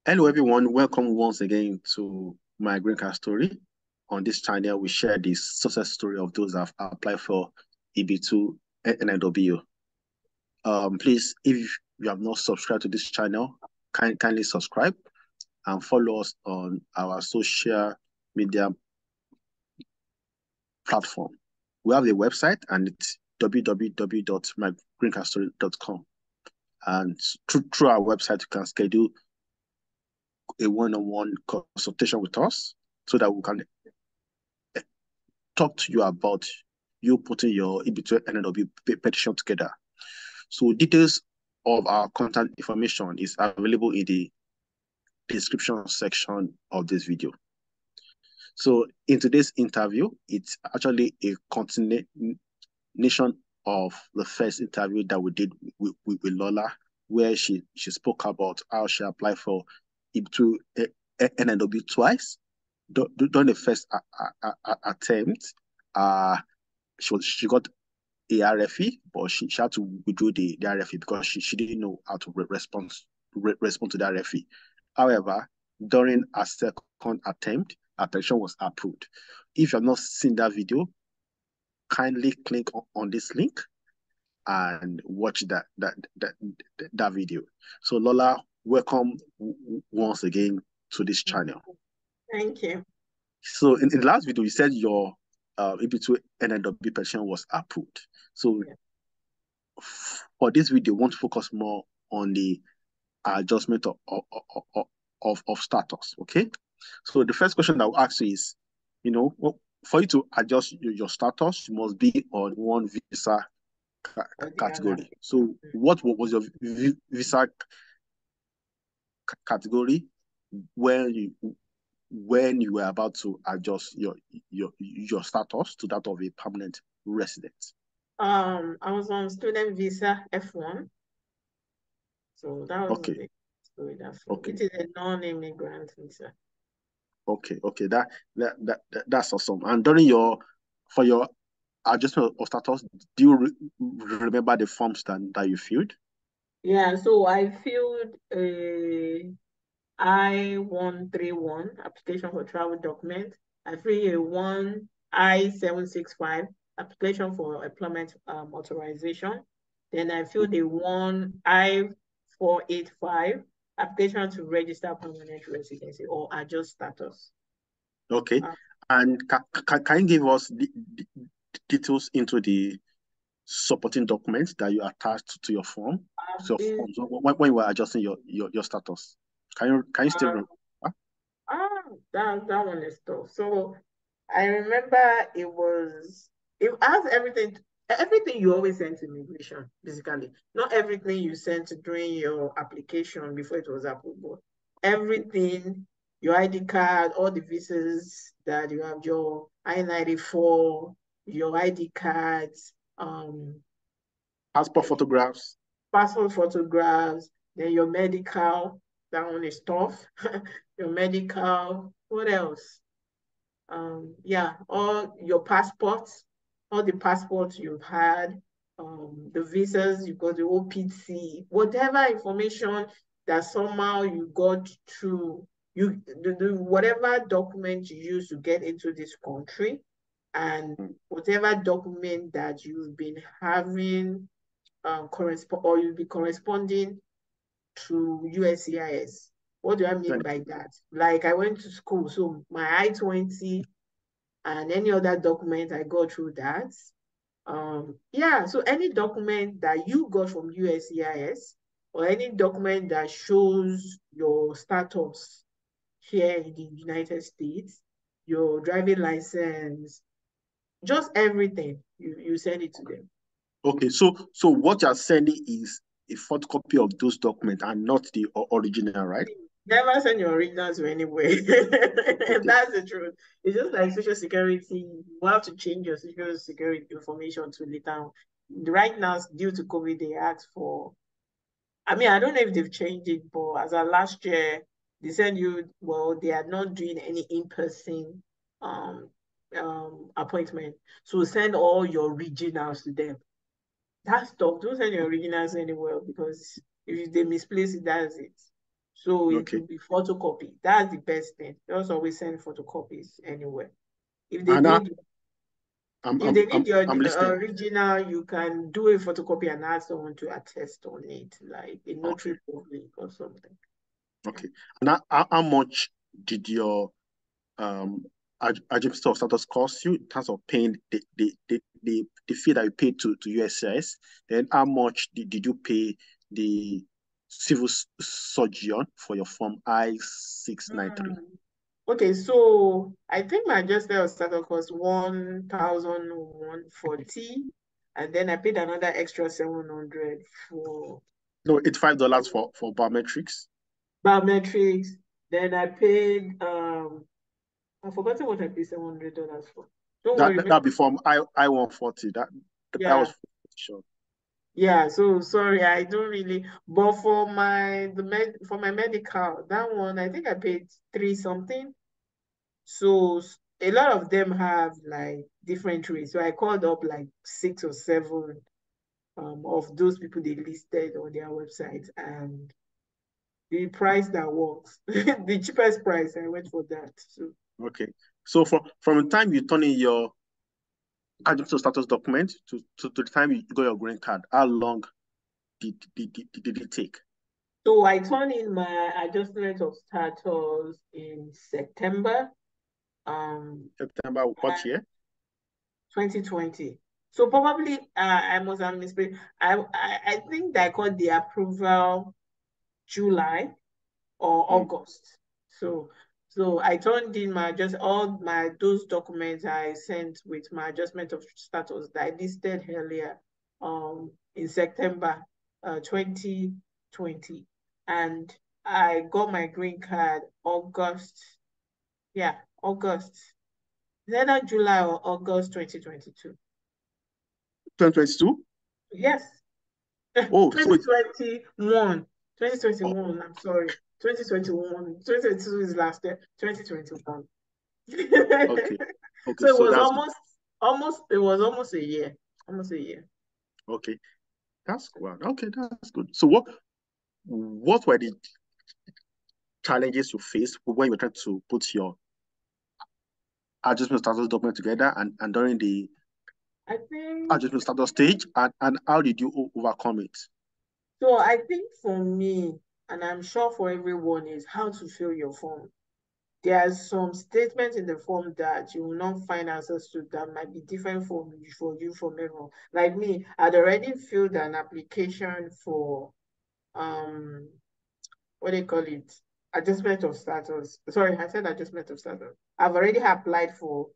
Hello, everyone. Welcome once again to my green card story. On this channel, we share the success story of those that have applied for EB2 NIW. Please, if you have not subscribed to this channel, kindly subscribe and follow us on our social media platform. We have a website and it's www.mygreencardstory.com. And through our website, you can schedule a one-on-one consultation with us so that we can talk to you about you putting your EB2 NIW petition together. So details of our contact information is available in the description section of this video. So in today's interview, it's actually a continuation of the first interview that we did with Lola, where she spoke about how she applied for EB2 NIW twice. During the first attempt, she got a RFE, but she had to withdraw the RFE because she didn't know how to respond to the RFE. However, during a second attempt, her petition was approved. If you have not seen that video, kindly click on this link and watch that video. So Lola, welcome once again to this channel. Thank you. So in the last video, you said your EB2 NIW petition was approved. So for this video, we want to focus more on the adjustment of status, okay? So the first question that I'll ask you is, for you to adjust your status, you must be on one visa category. So what was your visa category when you were about to adjust your status to that of a permanent resident? I was on student visa F1. So that was okay. Okay. It is a non-immigrant visa. Okay. That's awesome. And during for your adjustment of status, do you remember the forms that you filled? Yeah, so I filled a I-131 application for travel document. I filled a I-765 application for employment authorization. Then I filled a I-485 application to register permanent residency or adjust status. Okay. And can you give us the details into the supporting documents that you attached to your form? Forms when you were adjusting your status. Can you still remember? That one is tough. So I remember it has everything you always send to immigration, basically. Not everything you sent during your application before it was approved, but everything, your ID card, all the visas that you have, your I-94, your ID cards, passport photographs, then your medical, that one is tough. Your medical, what else? Yeah, all your passports, all the passports you've had, the visas, you got the OPT, whatever information that somehow you got through, whatever document you use to get into this country, and whatever document that you've been having or you'll be corresponding to USCIS. What do I mean by that? Like I went to school, so my I-20 and any other document I go through that. Yeah, so any document that you got from USCIS or any document that shows your status here in the United States, your driving license, just everything, you send it to them. Okay, so what you're sending is a photocopy of those documents and not the original, right? Never send your originals to anywhere. Okay. That's the truth. It's just like Social Security. You have to change your Social Security information to later. Right now, due to COVID, they asked for. I mean, I don't know if they've changed it, but as of last year, they said they are not doing any in-person appointment. So send all your originals to them. That's tough. Don't send your originals anywhere because if they misplace it, that's it. So it Okay. will be photocopy. That's the best thing. Just always send photocopies anywhere. If they And need if they need your I'm listening. original, you can do a photocopy and ask someone to attest on it, like a Okay. notary public or something. Okay. And how much did your agency of status cost you in terms of paying the fee that you paid to USCIS? Then how much did you pay the civil surgeon for your form I-693? Okay, so I think my adjusted starter cost 1,140, and then I paid another extra 700 for No, $85 for biometrics. biometrics. Then I paid I forgot what I paid $700 for. Don't worry, That be from I-140. That yeah. was sure. Yeah, so sorry, I don't really. But for for my medical, that one I think I paid three something. So a lot of them have like different rates. So I called up like six or seven of those people they listed on their website, and the price that works, the cheapest price, I went for that. So Okay. So from the time you turn in your adjustment status document to the time you got your green card, how long did it take? so I turned in my adjustment of status in September. Um, September what year? 2020. So probably I must have misplaced. I think that I got the approval July or Mm, August. So I turned in my just all my those documents I sent with my adjustment of status that I listed earlier in September 2020. And I got my green card August. Yeah, August. Either July or August 2022. 2022? Yes. Oh, so it 2021. oh, 2021, I'm sorry. 2021. 2022 is last year. 2021. okay. Okay, So it so was that's good. almost a year. Almost a year. Okay. That's good. Okay, that's good. So what were the challenges you faced when you were trying to put your adjustment status document together and during the I think adjustment status stage and how did you overcome it? so. I think for me, and I'm sure for everyone, is how to fill your form. There are some statements in the form that you will not find answers to that might be different for you from everyone. Like me, I'd already filled an application for um what do you call it? Adjustment of status. Sorry, I said adjustment of status. I've already applied for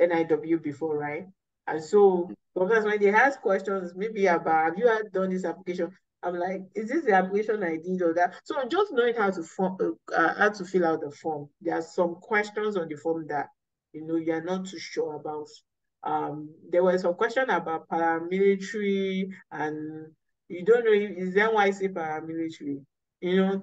NIW before, right? And so sometimes when they ask questions, maybe about have you had done this application? I'm like, is this the application I did or that? So just knowing how to fill out the form. There are some questions on the form that you're not too sure about. There was some question about paramilitary, and you don't know is that why I say paramilitary?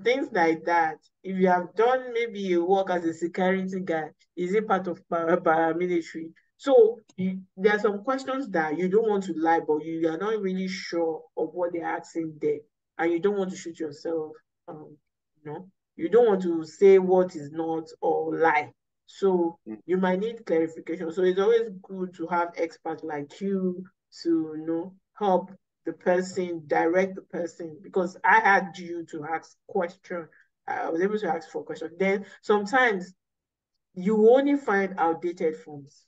Things like that. If you have done maybe you work as a security guy, is it part of paramilitary? So there are some questions that you don't want to lie, but you are not really sure of what they're asking there, and you don't want to shoot yourself. Um, you don't want to say what is not or lie. So Mm, you might need clarification. So it's always good to have experts like you to help the person, direct the person, because I had you to ask question. I was able to ask for question. Then sometimes you only find outdated forms.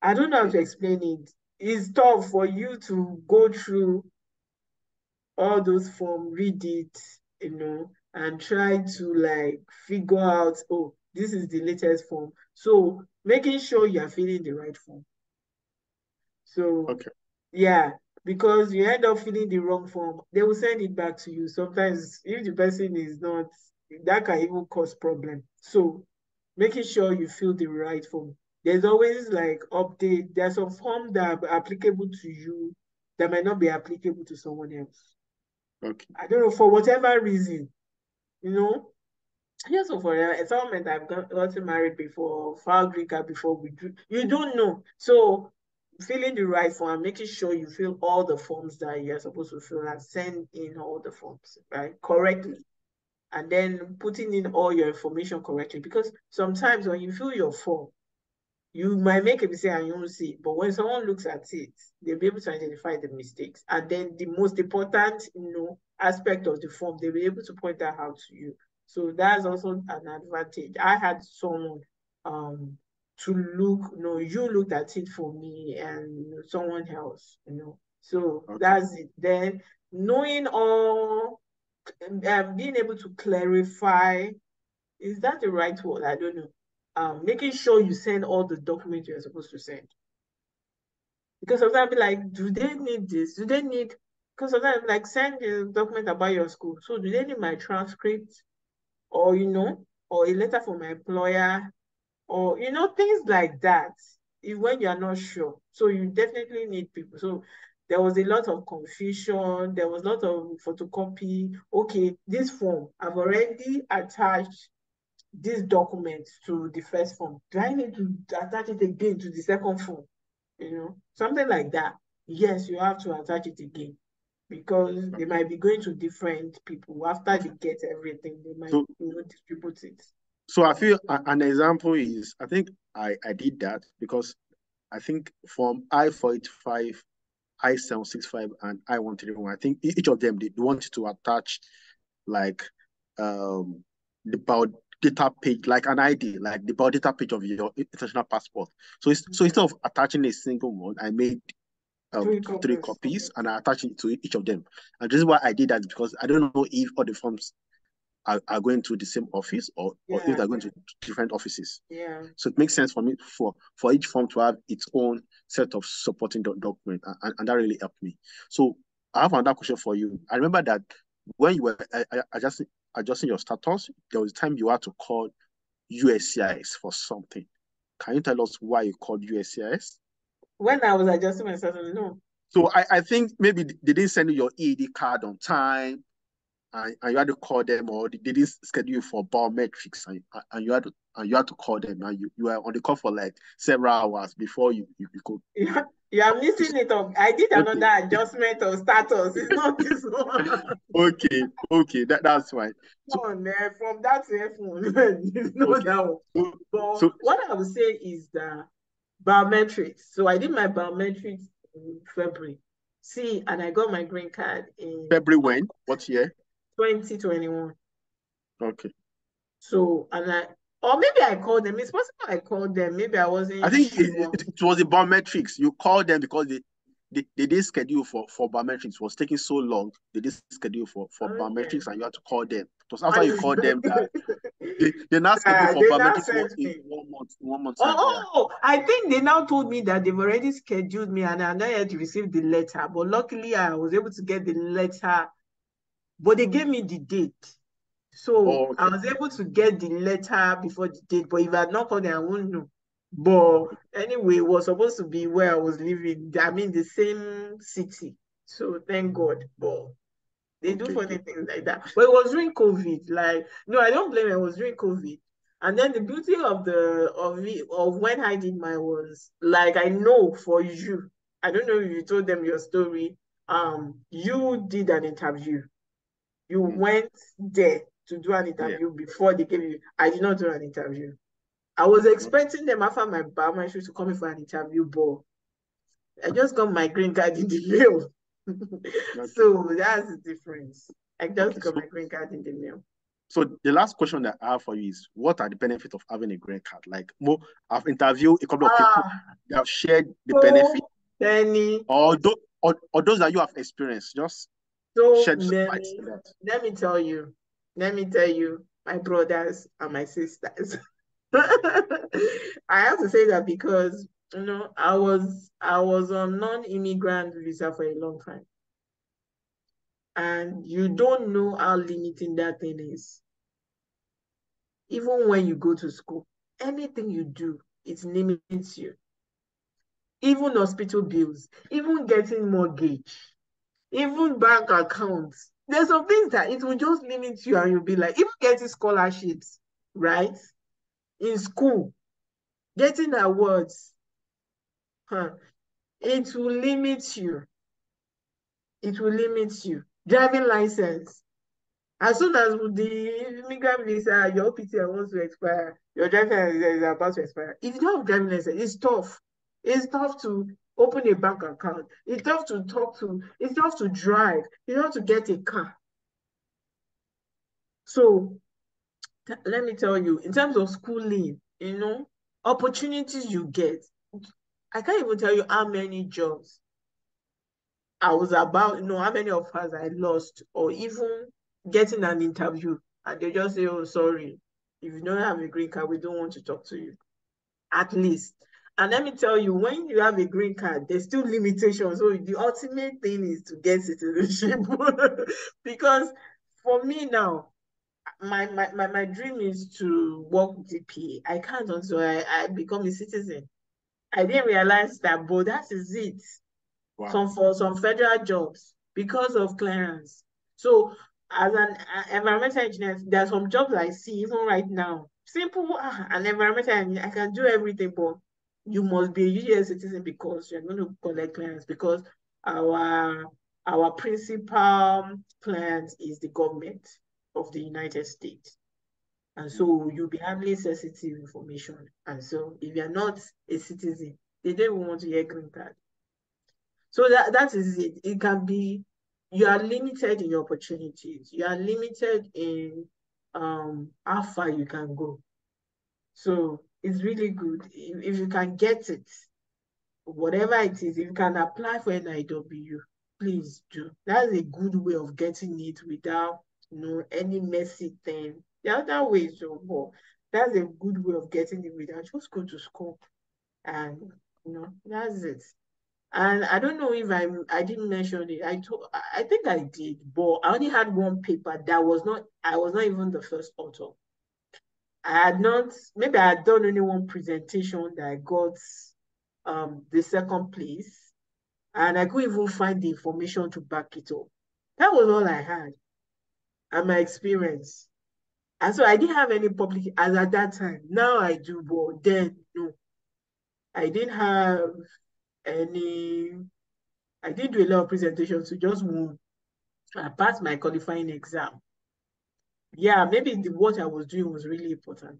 I don't know how mm, to explain it. It's tough for you to go through all those forms, read it, and try to like figure out, oh, this is the latest form. So making sure you're filling the right form. So okay. yeah, because you end up filling the wrong form, they will send it back to you. Sometimes if the person is not, that can even cause problem. So making sure you fill the right form. There's always like update. There's some form that are applicable to you that might not be applicable to someone else. Okay. I don't know, for whatever reason, you know. Yes, so for someone that I've gotten married before, filed green card before we do, you don't know. So filling the right form, making sure you fill all the forms that you're supposed to fill and send in all the forms, right? Correctly. and then putting in all your information correctly. Because sometimes when you fill your form, you might make a mistake and you won't see it. But when someone looks at it, they'll be able to identify the mistakes. And then the most important, aspect of the form, they'll be able to point that out to you. So that's also an advantage. I had someone to look, you looked at it for me and someone else. So Okay. that's it. Then knowing all, being able to clarify, is that the right word? I don't know. Making sure you send all the documents you're supposed to send. Because sometimes I'll be like, do they need this? Do they need, because sometimes like send the document about your school. So do they need my transcript, or or a letter from my employer, or things like that, if when you're not sure. So you definitely need people. So there was a lot of confusion, there was a lot of photocopy. Okay, this form, I've already attached this document to the first form. Do I need to attach it again to the second form? Something like that. Yes, you have to attach it again, because they might be going to different people. After they get everything, they might So, distribute it. so I feel an example is, I think I did that because I think from I-485, I-765, and I-131, I think each of them, they wanted to attach like the about data page, like an ID, like the about data page of your international passport. So instead of attaching a single one, I made Three three copies. copies and I attached it to each of them. And this is why I did that, because I don't know if all the forms are going to the same office, or if Yeah, they're going to different offices. yeah. So it makes sense for me for each form to have its own set of supporting document, and that really helped me. So I have another question for you. I remember that when you were adjusting your status, there was a time you had to call USCIS for something. Can you tell us why you called USCIS? When I was adjusting my status, no. So I think maybe they didn't send you your ED card on time, and you had to call them, or they didn't schedule you for biometrics, and you had to call them, and you were on the call for like several hours before you could. You are missing it up. I did Okay, another adjustment of status. It's not this one. okay, that's fine. Come So on, from that to iPhone. It's not okay, that one. so But so what I would say is the biometrics. So I did my biometrics in February. See, and I got my green card in February when? What year? 2021. Okay, So, or maybe I called them. It's possible I called them. Maybe I I wasn't think sure. it was the biometrics. You called them because they did schedule for biometrics. It was taking so long. They did schedule for Okay. biometrics, and you had to call them. It was after you Honestly, called them that they now schedule for they now biometrics sent in me. 1 month time. Yeah. Oh, I think they now told me that they've already scheduled me and I'm not yet received the letter. But luckily, I was able to get the letter, but they gave me the date. So Oh, I okay. was able to get the letter before the date. But if I had not called them, I wouldn't know. But anyway, it was supposed to be where I was living. I mean, the same city. So thank God. But they do Okay, funny good. things like that. But it was during COVID. Like, no, I don't blame it. It was during COVID. And then the beauty of when I did my was like, I know for you. I don't know if you told them your story. You did an interview. You Mm, went there to do an yeah. interview before they gave you. I did not do an interview. I was Mm, expecting them after my biometrics to come in for an interview, but I just got my green card in the mail. okay. So that's the difference. I just Okay. got my green card in the mail. So the last question that I have for you is, what are the benefits of having a green card? Like, I've interviewed a couple of people Ah, that have shared the so benefit, many, or those that you have experienced. Just so shed some light many. on that. Let me tell you, my brothers and my sisters. I have to say that because I was on non-immigrant visa for a long time. And you don't know how limiting that thing is. Even when you go to school, anything you do, it limits you. Even hospital bills, even getting mortgage, even bank accounts. There's some things that it will just limit you and you'll be like, even getting scholarships, right? In school, getting awards, huh? It will limit you. It will limit you. Driving license. As soon as the immigrant visa, your OPT wants to expire, your driving license is about to expire. If you don't have driving license, it's tough. It's tough to open a bank account. It's tough to talk to. It's tough to drive. You have to get a car. So let me tell you, in terms of schooling, opportunities you get. I can't even tell you how many jobs I was about, how many of us I lost, or even getting an interview, and they just say, oh, sorry, if you don't have a green card, we don't want to talk to you, at least. And let me tell you, when you have a green card, there's still limitations. So the ultimate thing is to get citizenship. Because for me now, my dream is to work with DPA. I can't until I become a citizen. I didn't realize that, but that is it. Wow. For some federal jobs because of clearance. So as an environmental engineer, there are some jobs I see even right now. Simple, an environmental engineer, I can do everything, but you must be a U.S. citizen because you're going to collect clearance, because our our principal client is the government of the United States. And so you'll be handling sensitive information. And so if you're not a citizen, they don't even want to hear green card. So that is it. It can be, you are limited in your opportunities. You are limited in how far you can go. So it's really good. If you can get it, whatever it is, if you can apply for NIW, please do. That's a good way of getting it without any messy thing. The other way is but that's a good way of getting it without just go to school, and that's it. And I don't know if I didn't mention it. I think I did, but I only had one paper that was not, I was not even the first author. I had not, maybe I had done only one presentation that I got the second place, and I couldn't even find the information to back it up. That was all I had and my experience. And so I didn't have any public as at that time. Now I do, but then no. I didn't have any, I did do a lot of presentations to just one. I passed my qualifying exam. Yeah, maybe what I was doing was really important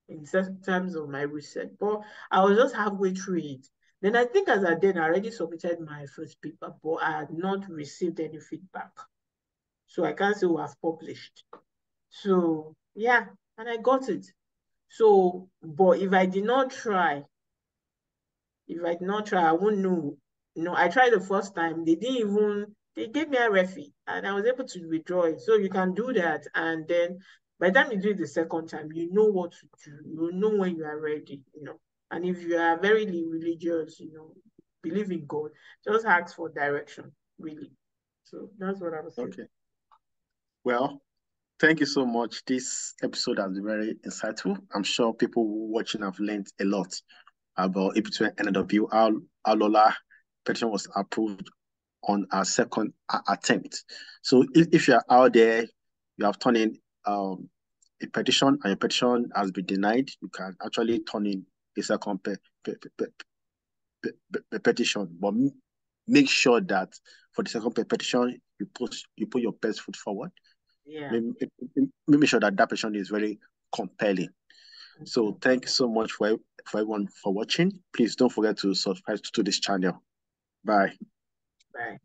in terms of my research, but I was just halfway through it. Then I think as I did, I already submitted my first paper, but I had not received any feedback. So I can't say we have published. So yeah, and I got it. So, but if I did not try, I wouldn't know. I tried the first time. They gave me a refi and I was able to withdraw it. So you can do that. And then by the time you do it the second time, you know what to do. You know when you are ready. And if you are very religious, believe in God, just ask for direction, really. So that's what I was saying. Okay. Well, thank you so much. This episode has been very insightful. I'm sure people watching have learned a lot about EB2 NIW, how Lola petition was approved on our second attempt. So if you're out there, you have turned in a petition and your petition has been denied, you can actually turn in a second petition. But make sure that for the second petition, you put your best foot forward. Yeah. Make sure that petition is very compelling. So thank you so much for everyone for watching. Please don't forget to subscribe to this channel. Bye. Bye.